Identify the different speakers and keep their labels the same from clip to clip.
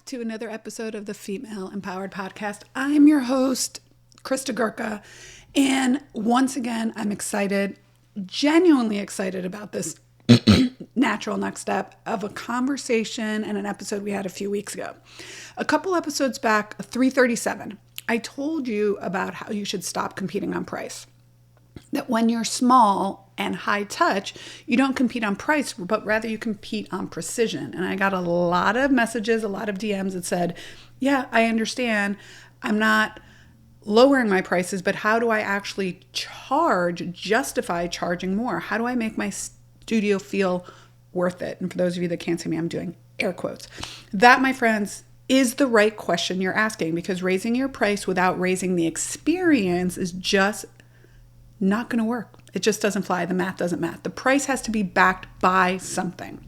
Speaker 1: to another episode of the Female Empowered Podcast. I'm your host, Christa Gurka, and once again, I'm excited, genuinely excited about this natural next step of a conversation and an episode we had a few weeks ago. A couple episodes back, 337, I told you about how you should stop competing on price. That when you're small and high touch, you don't compete on price, but rather you compete on precision. And I got a lot of messages, a lot of DMs that said, yeah, I understand. I'm not lowering my prices, but how do I actually justify charging more? How do I make my studio feel worth it? And for those of you that can't see me, I'm doing air quotes. That, my friends, is the right question you're asking, because raising your price without raising the experience is just not going to work. It just doesn't fly. The math doesn't math. The price has to be backed by something.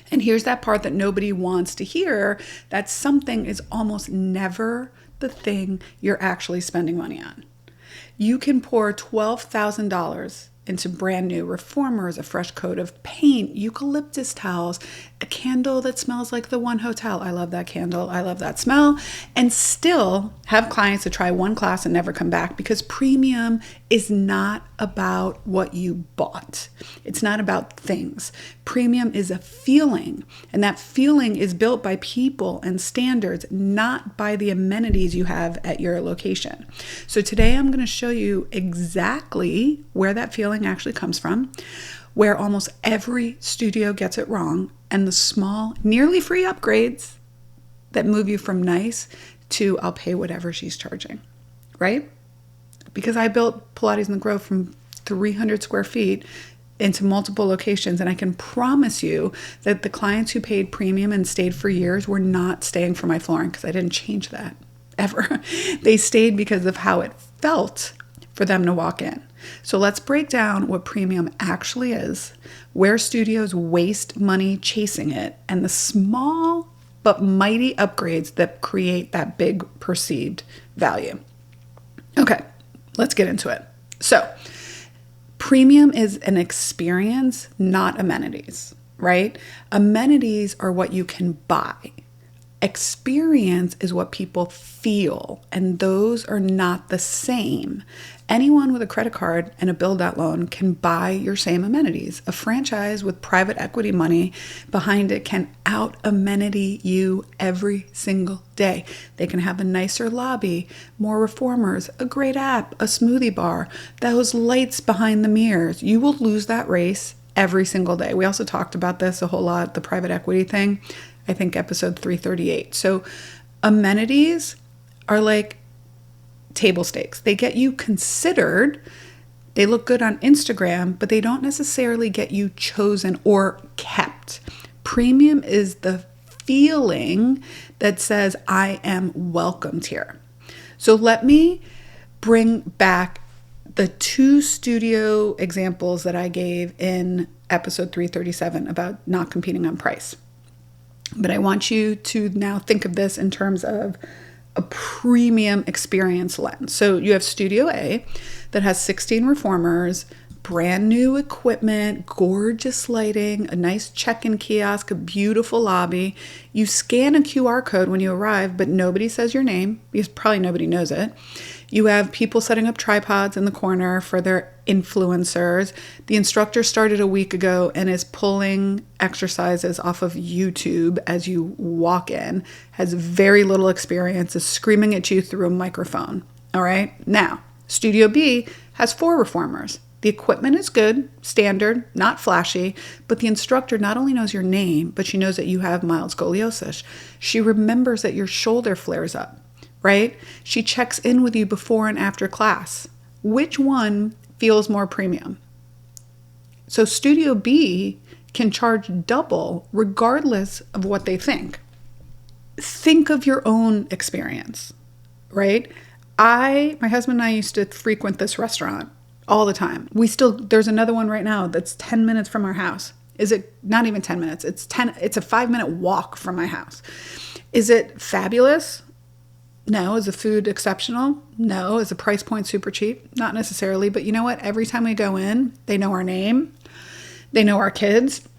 Speaker 1: And here's that part that nobody wants to hear, that something is almost never the thing you're actually spending money on. You can pour $12,000 into brand new reformers, a fresh coat of paint, eucalyptus towels, a candle that smells like the One Hotel. I love that candle. I love that smell. And still have clients that try one class and never come back, because premium is not about what you bought. It's not about things. Premium is a feeling, and that feeling is built by people and standards, not by the amenities you have at your location. So today I'm going to show you exactly where that feeling actually comes from, where almost every studio gets it wrong, and the small, nearly free upgrades that move you from nice to I'll pay whatever she's charging, right? Because I built Pilates in the Grove from 300 square feet into multiple locations, and I can promise you that the clients who paid premium and stayed for years were not staying for my flooring, because I didn't change that ever. They stayed because of how it felt for them to walk in. So let's break down what premium actually is, where studios waste money chasing it, and the small but mighty upgrades that create that big perceived value. Okay, let's get into it. So premium is an experience, not amenities, right? Amenities are what you can buy. Experience is what people feel, and those are not the same. Anyone with a credit card and a build-out loan can buy your same amenities. A franchise with private equity money behind it can out-amenity you every single day. They can have a nicer lobby, more reformers, a great app, a smoothie bar, those lights behind the mirrors. You will lose that race every single day. We also talked about this a whole lot, the private equity thing, I think episode 338. So amenities are like table stakes. They get you considered. They look good on Instagram, but they don't necessarily get you chosen or kept. Premium is the feeling that says, I am welcomed here. So let me bring back the two studio examples that I gave in episode 337 about not competing on price. But I want you to now think of this in terms of a premium experience lens. So you have Studio A that has 16 reformers, brand new equipment, gorgeous lighting, a nice check-in kiosk, a beautiful lobby. You scan a QR code when you arrive, but nobody says your name, because probably nobody knows it. You have people setting up tripods in the corner for their influencers. The instructor started a week ago and is pulling exercises off of YouTube as you walk in, has very little experience, is screaming at you through a microphone. All right. Now, Studio B has 4 reformers. The equipment is good, standard, not flashy, but the instructor not only knows your name, but she knows that you have mild scoliosis. She remembers that your shoulder flares up, right? She checks in with you before and after class. Which one feels more premium? So Studio B can charge double regardless of what they think. Think of your own experience, right? My husband and I used to frequent this restaurant all the time. There's another one right now that's 10 minutes from our house. Is it not even 10 minutes? It's a 5-minute walk from my house. Is it fabulous? No. Is the food exceptional? No. Is the price point super cheap? Not necessarily. But you know what? Every time we go in, they know our name. They know our kids.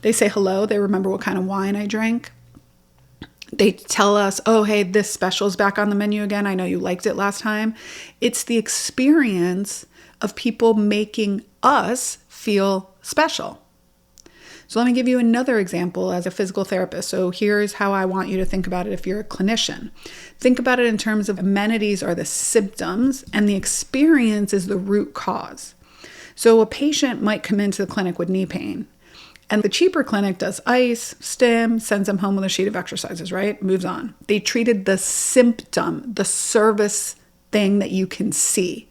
Speaker 1: They say hello. They remember what kind of wine I drank. They tell us, oh, hey, this special is back on the menu again. I know you liked it last time. It's the experience of people making us feel special. So let me give you another example as a physical therapist. So here's how I want you to think about it if you're a clinician. Think about it in terms of amenities are the symptoms and the experience is the root cause. So a patient might come into the clinic with knee pain. And the cheaper clinic does ice, stim, sends them home with a sheet of exercises, right? Moves on. They treated the symptom, the service thing that you can see.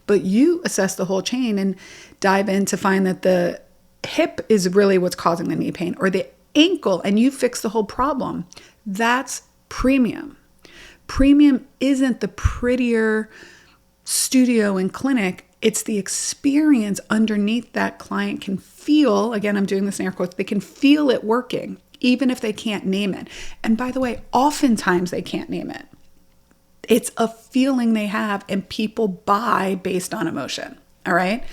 Speaker 1: But you assess the whole chain and dive in to find that the hip is really what's causing the knee pain, or the ankle, and you fix the whole problem. That's premium. Premium isn't the prettier studio and clinic. It's the experience underneath that client can feel. Again, I'm doing this in air quotes. They can feel it working, even if they can't name it. And by the way, oftentimes they can't name it. It's a feeling they have, and people buy based on emotion. All right.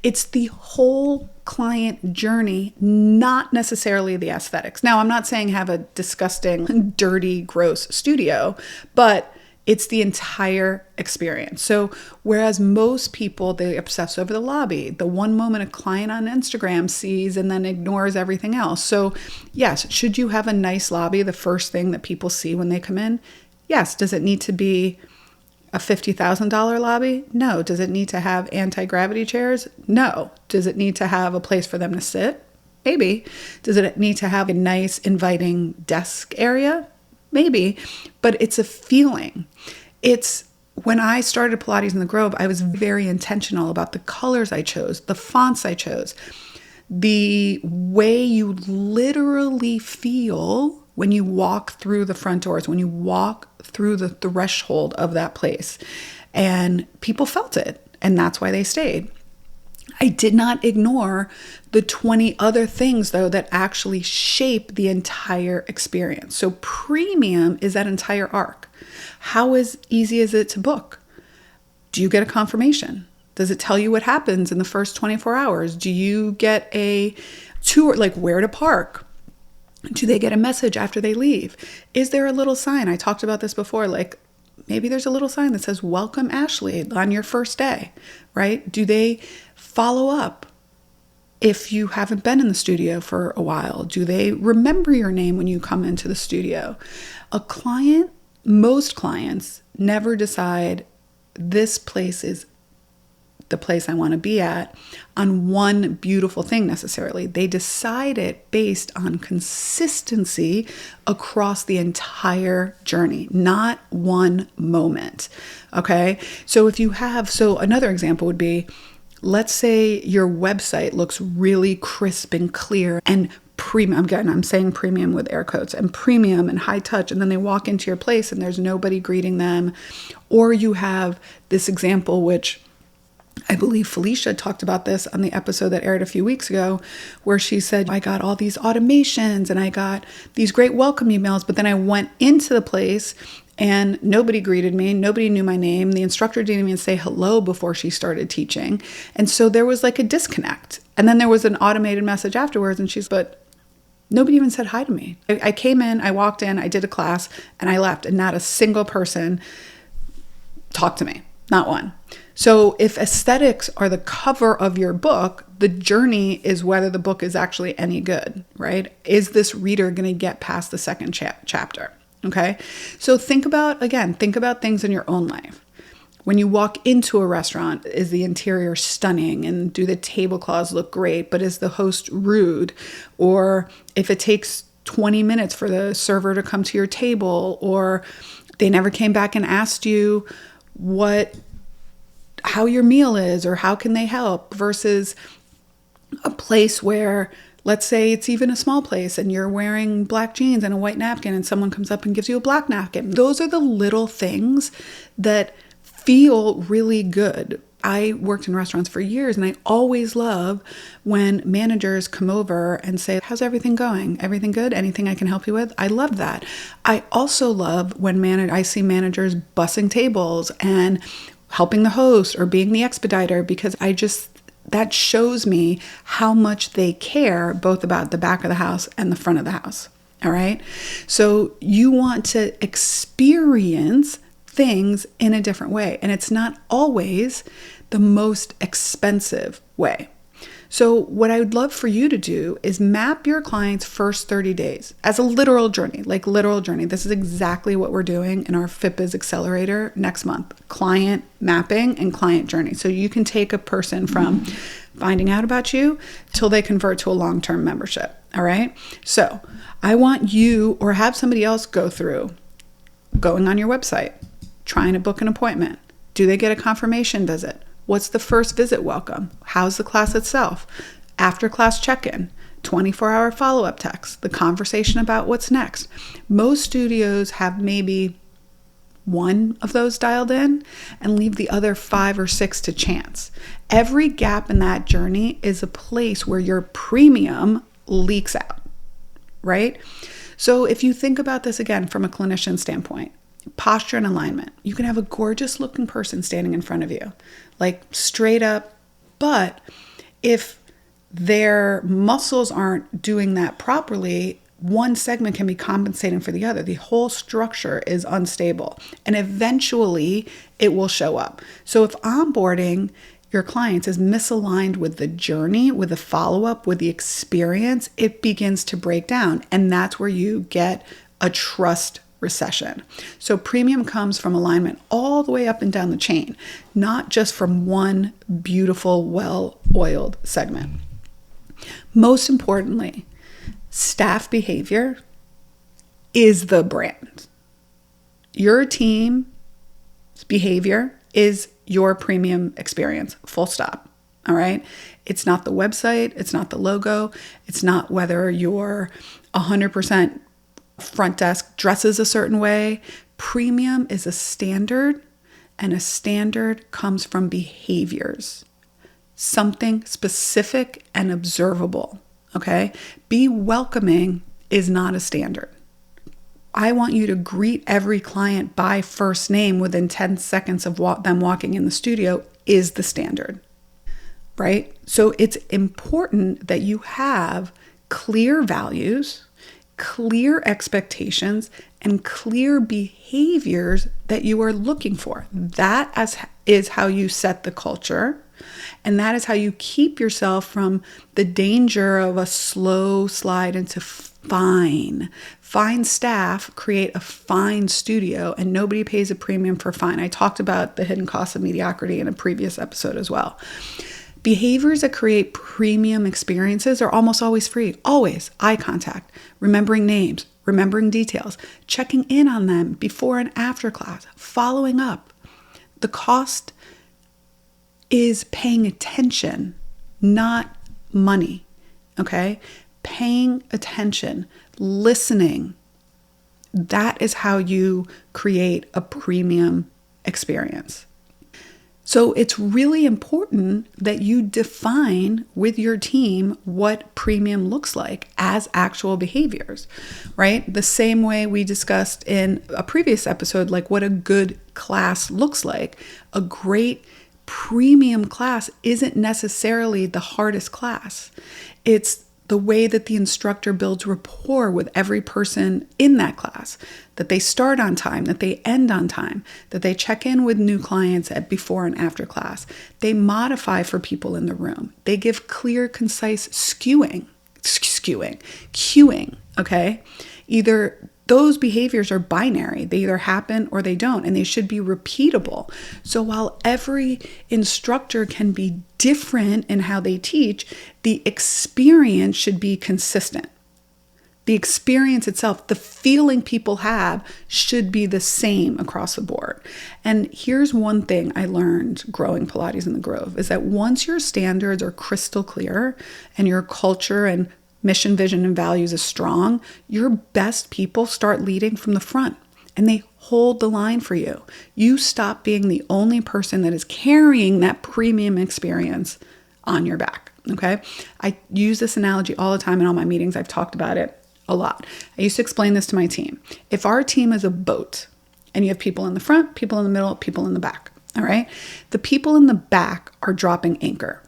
Speaker 1: It's the whole client journey, not necessarily the aesthetics. Now, I'm not saying have a disgusting, dirty, gross studio, but it's the entire experience. So whereas most people, they obsess over the lobby, the one moment a client on Instagram sees and then ignores everything else. So yes, should you have a nice lobby, the first thing that people see when they come in? Yes. Does it need to be a $50,000 lobby? No. Does it need to have anti-gravity chairs? No. Does it need to have a place for them to sit? Maybe. Does it need to have a nice inviting desk area? Maybe. But it's a feeling. It's when I started Pilates in the Grove, I was very intentional about the colors I chose, the fonts I chose, the way you literally feel when you walk through the front doors, when you walk through the threshold of that place. And people felt it, and that's why they stayed. I did not ignore the 20 other things, though, that actually shape the entire experience. So premium is that entire arc. How easy is it to book? Do you get a confirmation? Does it tell you what happens in the first 24 hours? Do you get a tour, like where to park? Do they get a message after they leave? Is there a little sign? I talked about this before, like maybe there's a little sign that says, welcome Ashley on your first day, right? Do they follow up if you haven't been in the studio for a while? Do they remember your name when you come into the studio? Most clients never decide this place is the place I want to be at on one beautiful thing necessarily. They decide it based on consistency across the entire journey, not one moment. Okay. So another example would be, let's say your website looks really crisp and clear and premium. Again, I'm saying premium with air quotes, and premium and high touch. And then they walk into your place and there's nobody greeting them. Or you have this example, which I believe Felicia talked about this on the episode that aired a few weeks ago, where she said, I got all these automations and I got these great welcome emails, but then I went into the place and nobody greeted me. Nobody knew my name. The instructor didn't even say hello before she started teaching. And so there was like a disconnect. And then there was an automated message afterwards and but nobody even said hi to me. I came in, I walked in, I did a class and I left, and not a single person talked to me. Not one. So if aesthetics are the cover of your book, the journey is whether the book is actually any good, right? Is this reader going to get past the second chapter? Okay. So think about things in your own life. When you walk into a restaurant, is the interior stunning and do the tablecloths look great, but is the host rude? Or if it takes 20 minutes for the server to come to your table, or they never came back and asked you how your meal is or how can they help, versus a place where, let's say it's even a small place and you're wearing black jeans and a white napkin and someone comes up and gives you a black napkin. Those are the little things that feel really good. I worked in restaurants for years and I always love when managers come over and say, how's everything going? Everything good? Anything I can help you with? I love that. I also love when I see managers bussing tables and helping the host or being the expediter, because that shows me how much they care both about the back of the house and the front of the house. All right. So you want to experience things in a different way. And it's not always the most expensive way. So what I would love for you to do is map your client's first 30 days as a literal journey, like literal journey. This is exactly what we're doing in our FitBiz Accelerator next month, client mapping and client journey. So you can take a person from finding out about you till they convert to a long-term membership. All right. So I want you, or have somebody else go through going on your website, trying to book an appointment. Do they get a confirmation visit? What's the first visit welcome? How's the class itself? After class check-in, 24-hour follow-up text, the conversation about what's next. Most studios have maybe one of those dialed in and leave the other 5 or 6 to chance. Every gap in that journey is a place where your premium leaks out, right? So if you think about this again from a clinician standpoint, posture and alignment, you can have a gorgeous looking person standing in front of you, like straight up, but if their muscles aren't doing that properly, one segment can be compensating for the other. The whole structure is unstable and eventually it will show up. So if onboarding your clients is misaligned with the journey, with the follow-up, with the experience, it begins to break down. And that's where you get a trust recession. So premium comes from alignment all the way up and down the chain, not just from one beautiful, well-oiled segment. Most importantly, staff behavior is the brand. Your team's behavior is your premium experience, full stop. All right. It's not the website. It's not the logo. It's not whether you're 100% front desk dresses a certain way. Premium is a standard, and a standard comes from behaviors, something specific and observable. Okay. Be welcoming is not a standard. I want you to greet every client by first name within 10 seconds of them walking in the studio is the standard, right? So it's important that you have clear values, clear expectations, and clear behaviors that you are looking for. That is how you set the culture. And that is how you keep yourself from the danger of a slow slide into fine. Fine staff create a fine studio, and nobody pays a premium for fine. I talked about the hidden costs of mediocrity in a previous episode as well. Behaviors that create premium experiences are almost always free. Always. Eye contact, remembering names, remembering details, checking in on them before and after class, following up. The cost is paying attention, not money, okay? Paying attention, listening. That is how you create a premium experience. So it's really important that you define with your team what premium looks like as actual behaviors, right? The same way we discussed in a previous episode, like what a good class looks like. A great premium class isn't necessarily the hardest class. It's the way that the instructor builds rapport with every person in that class, that they start on time, that they end on time, that they check in with new clients at before and after class. They modify for people in the room. They give clear, concise cueing, okay? Either those behaviors are binary. They either happen or they don't, and they should be repeatable. So while every instructor can be different in how they teach, the experience should be consistent. The experience itself, the feeling people have, should be the same across the board. And here's one thing I learned growing Pilates in the Grove, is that once your standards are crystal clear and your culture and mission, vision, and values is strong, your best people start leading from the front and they hold the line for you. You stop being the only person that is carrying that premium experience on your back, okay? I use this analogy all the time in all my meetings. I've talked about it a lot. I used to explain this to my team. If our team is a boat and you have people in the front, people in the middle, people in the back, all right? The people in the back are dropping anchor.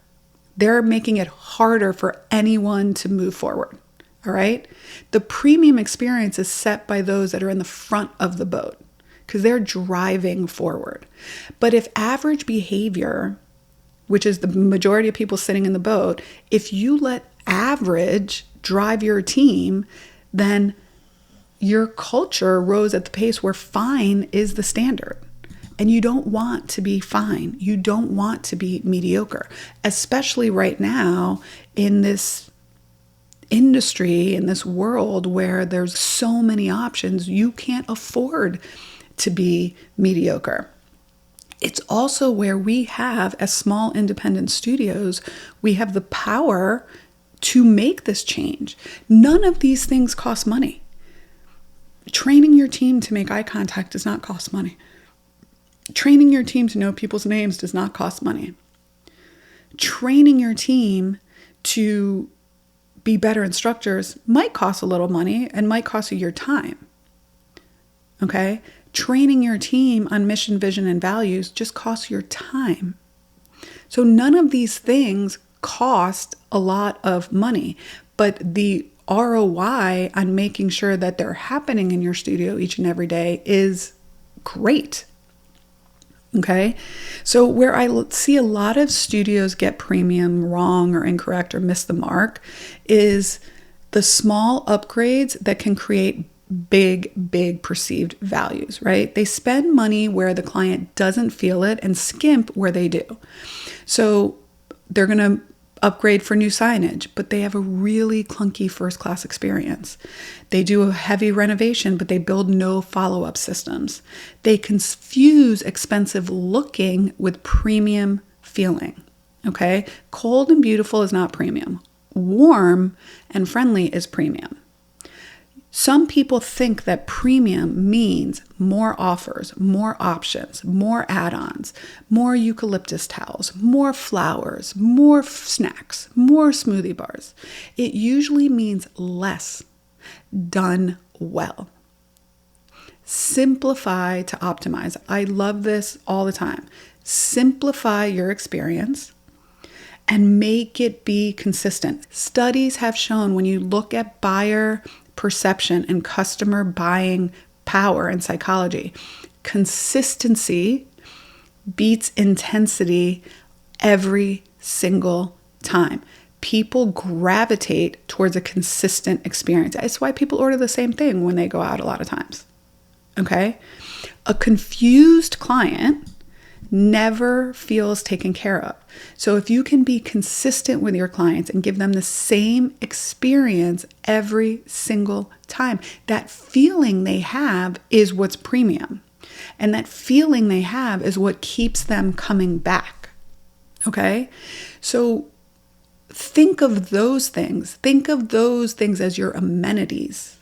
Speaker 1: They're making it harder for anyone to move forward. All right. The premium experience is set by those that are in the front of the boat because they're driving forward. But if average behavior, which is the majority of people sitting in the boat, if you let average drive your team, then your culture rose at the pace where fine is the standard. And you don't want to be fine. You don't want to be mediocre, especially right now in this industry, in this world where there's so many options. You can't afford to be mediocre. It's also where we have, as small independent studios, we have the power to make this change. None of these things cost money. Training your team to make eye contact does not cost money. Training your team to know people's names does not cost money. Training your team to be better instructors might cost a little money and might cost you your time. Okay? Training your team on mission, vision, and values just costs your time. So none of these things cost a lot of money, but the ROI on making sure that they're happening in your studio each and every day is great. Okay. So where I see a lot of studios get premium wrong or incorrect or miss the mark is the small upgrades that can create big perceived values, right? They spend money where the client doesn't feel it and skimp where they do. So they're going to upgrade for new signage, but they have a really clunky first class experience. They do a heavy renovation, but they build no follow-up systems. They confuse expensive looking with premium feeling. Okay? Cold and beautiful is not premium. Warm and friendly is premium. Some people think that premium means more offers, more options, more add-ons, more eucalyptus towels, more flowers, more snacks, more smoothie bars. It usually means less done well. Simplify to optimize. I love this all the time. Simplify your experience and make it be consistent. Studies have shown when you look at buyer perception and customer buying power and psychology, consistency beats intensity every single time. People gravitate towards a consistent experience. That's why people order the same thing when they go out a lot of times. Okay? A confused client never feels taken care of. So if you can be consistent with your clients and give them the same experience every single time, that feeling they have is what's premium. And that feeling they have is what keeps them coming back. Okay? So think of those things. Think of those things as your amenities.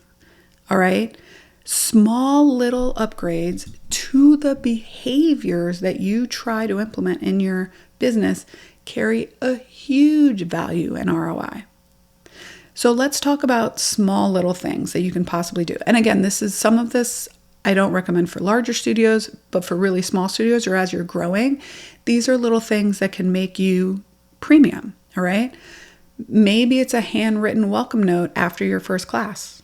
Speaker 1: All right? Small little upgrades to the behaviors that you try to implement in your business carry a huge value and ROI. So let's talk about small little things that you can possibly do. And again, some of this I don't recommend for larger studios, but for really small studios or as you're growing, these are little things that can make you premium, all right? Maybe it's a handwritten welcome note after your first class.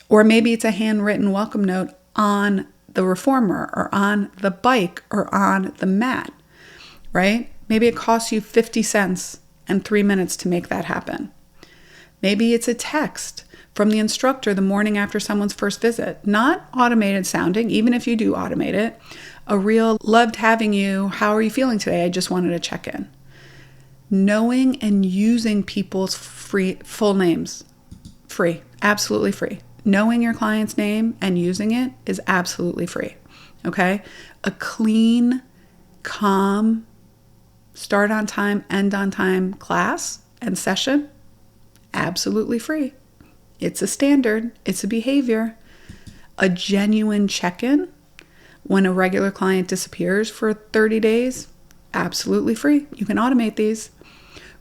Speaker 1: Or maybe it's a handwritten welcome note on the reformer or on the bike or on the mat, right? Maybe it costs you 50 cents and 3 minutes to make that happen. Maybe it's a text from the instructor the morning after someone's first visit. Not automated sounding, even if you do automate it. A real, loved having you, how are you feeling today? I just wanted to check in. Knowing and using people's full names, free, absolutely free. Knowing your client's name and using it is absolutely free, okay? A clean, calm, start on time, end on time class and session, absolutely free. It's a standard. It's a behavior. A genuine check-in when a regular client disappears for 30 days, absolutely free. You can automate these.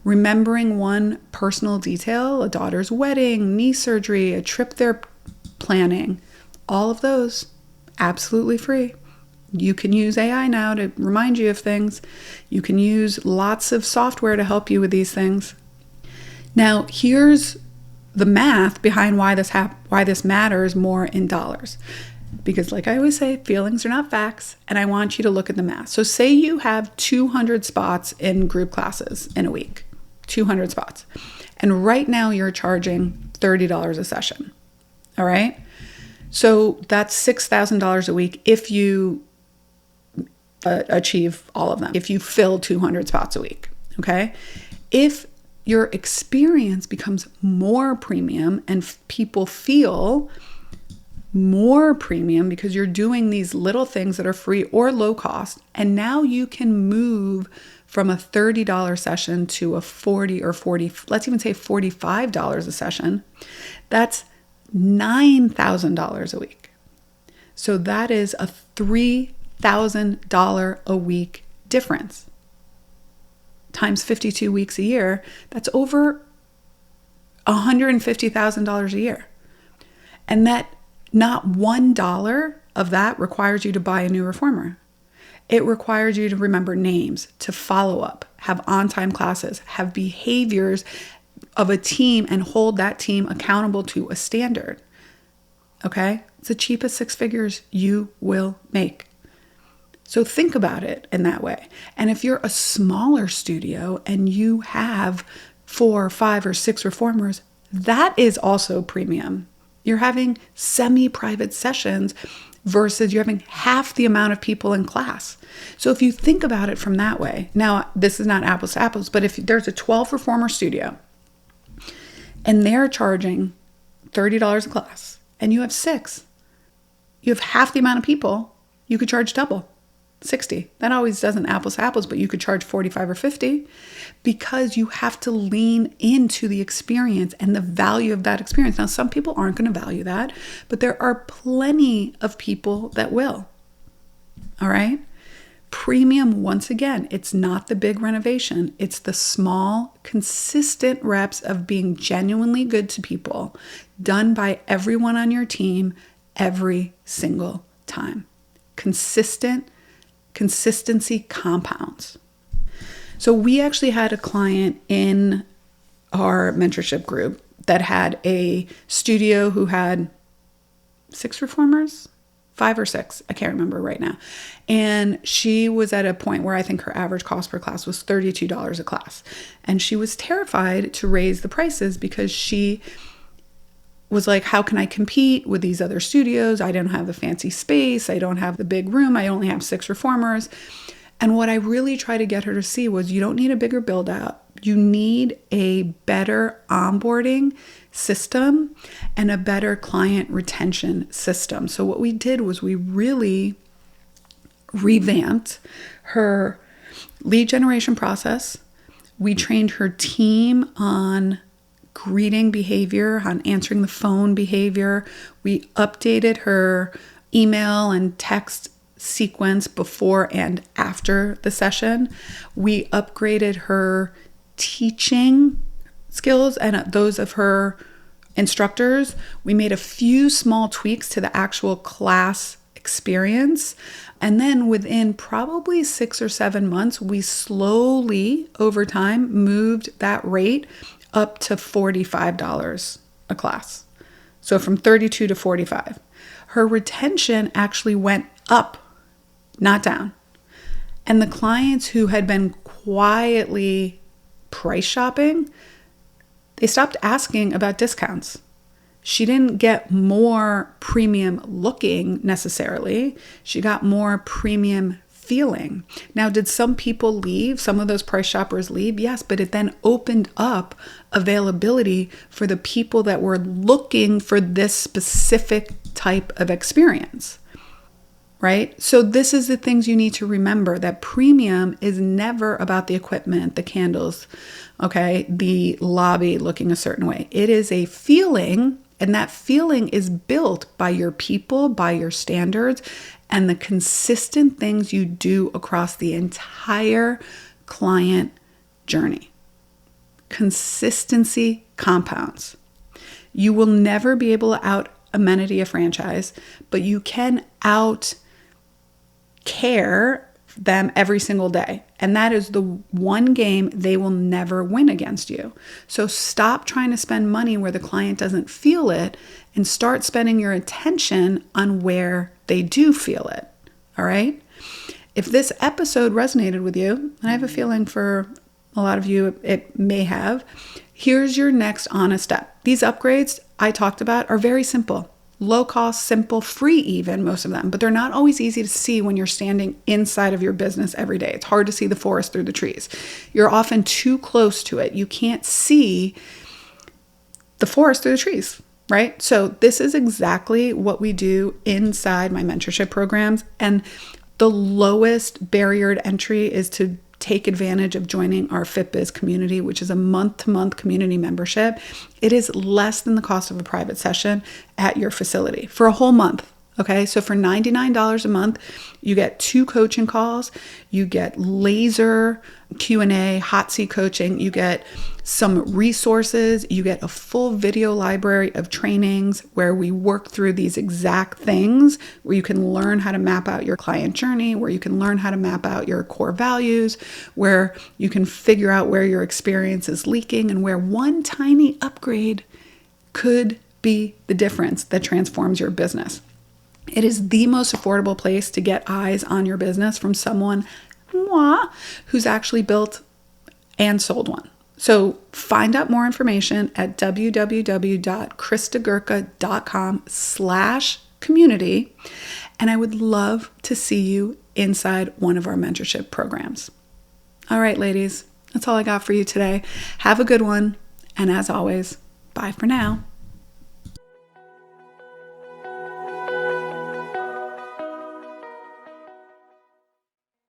Speaker 1: Remembering one personal detail, a daughter's wedding, knee surgery, a trip they're planning, all of those, absolutely free. You can use AI now to remind you of things. You can use lots of software to help you with these things. Now, here's the math behind why this matters more in dollars. Because like I always say, feelings are not facts, and I want you to look at the math. So say you have 200 spots in group classes in a week, 200 spots. And right now you're charging $30 a session. All right? So that's $6,000 a week if you achieve all of them, if you fill 200 spots a week. Okay? If your experience becomes more premium and people feel more premium because you're doing these little things that are free or low cost, and now you can move from a $30 session to a $40 or $40, let's even say $45 a session, that's $9,000 a week. So that is a $3,000 a week difference. Times 52 weeks a year, that's over $150,000 a year. And that not $1 of that requires you to buy a new reformer. It requires you to remember names, to follow up, have on-time classes, have behaviors of a team, and hold that team accountable to a standard. Okay? It's the cheapest 6 figures you will make. So think about it in that way. And if you're a smaller studio and you have 4, 5, or 6 reformers, that is also premium. You're having semi-private sessions versus you're having half the amount of people in class. So if you think about it from that way, now this is not apples to apples, but if there's a 12 reformer studio and they're charging $30 a class and you have 6, you have half the amount of people, you could charge double. 60. That always doesn't apples to apples, but you could charge 45 or 50 because you have to lean into the experience and the value of that experience. Now, some people aren't going to value that, but there are plenty of people that will. All right. Premium, once again, it's not the big renovation. It's the small, consistent reps of being genuinely good to people done by everyone on your team every single time. Consistency compounds. So we actually had a client in our mentorship group that had a studio who had 6 reformers, 5 or 6, I can't remember right now. And she was at a point where I think her average cost per class was $32 a class. And she was terrified to raise the prices because she was like, how can I compete with these other studios? I don't have the fancy space. I don't have the big room. I only have 6 reformers. And what I really try to get her to see was you don't need a bigger build out. You need a better onboarding system and a better client retention system. So what we did was we really revamped her lead generation process. We trained her team on greeting behavior, on answering the phone behavior. We updated her email and text sequence before and after the session. We upgraded her teaching skills and those of her instructors. We made a few small tweaks to the actual class experience. And then within probably 6 or 7 months, we slowly over time moved that rate up to $45 a class. So from 32 to 45. Her retention actually went up, not down. And the clients who had been quietly price shopping, they stopped asking about discounts. She didn't get more premium looking necessarily. She got more premium feeling. Now, did some people leave? Some of those price shoppers leave? Yes, but it then opened up availability for the people that were looking for this specific type of experience, right? So this is the things you need to remember, that premium is never about the equipment, the candles, okay, the lobby looking a certain way. It is a feeling, and that feeling is built by your people, by your standards, and the consistent things you do across the entire client journey. Consistency compounds. You will never be able to out amenity a franchise, but you can out care them every single day. And that is the one game they will never win against you. So stop trying to spend money where the client doesn't feel it and start spending your attention on where they do feel it. All right? If this episode resonated with you, and I have a feeling for a lot of you it may have, here's your next honest step. These upgrades I talked about are very simple. Low cost, simple, free even, most of them. But they're not always easy to see when you're standing inside of your business every day. It's hard to see the forest through the trees. You're often too close to it. You can't see the forest through the trees, right? So this is exactly what we do inside my mentorship programs. And the lowest barrier to entry is to take advantage of joining our FitBiz community, which is a month-to-month community membership. It is less than the cost of a private session at your facility for a whole month. Okay, so for $99 a month, you get 2 coaching calls, you get laser Q&A, hot seat coaching, you get some resources, you get a full video library of trainings where we work through these exact things, where you can learn how to map out your client journey, where you can learn how to map out your core values, where you can figure out where your experience is leaking and where one tiny upgrade could be the difference that transforms your business. It is the most affordable place to get eyes on your business from someone who's actually built and sold one. So find out more information at www.christagurka.com/community. And I would love to see you inside one of our mentorship programs. All right, ladies, that's all I got for you today. Have a good one. And as always, bye for now.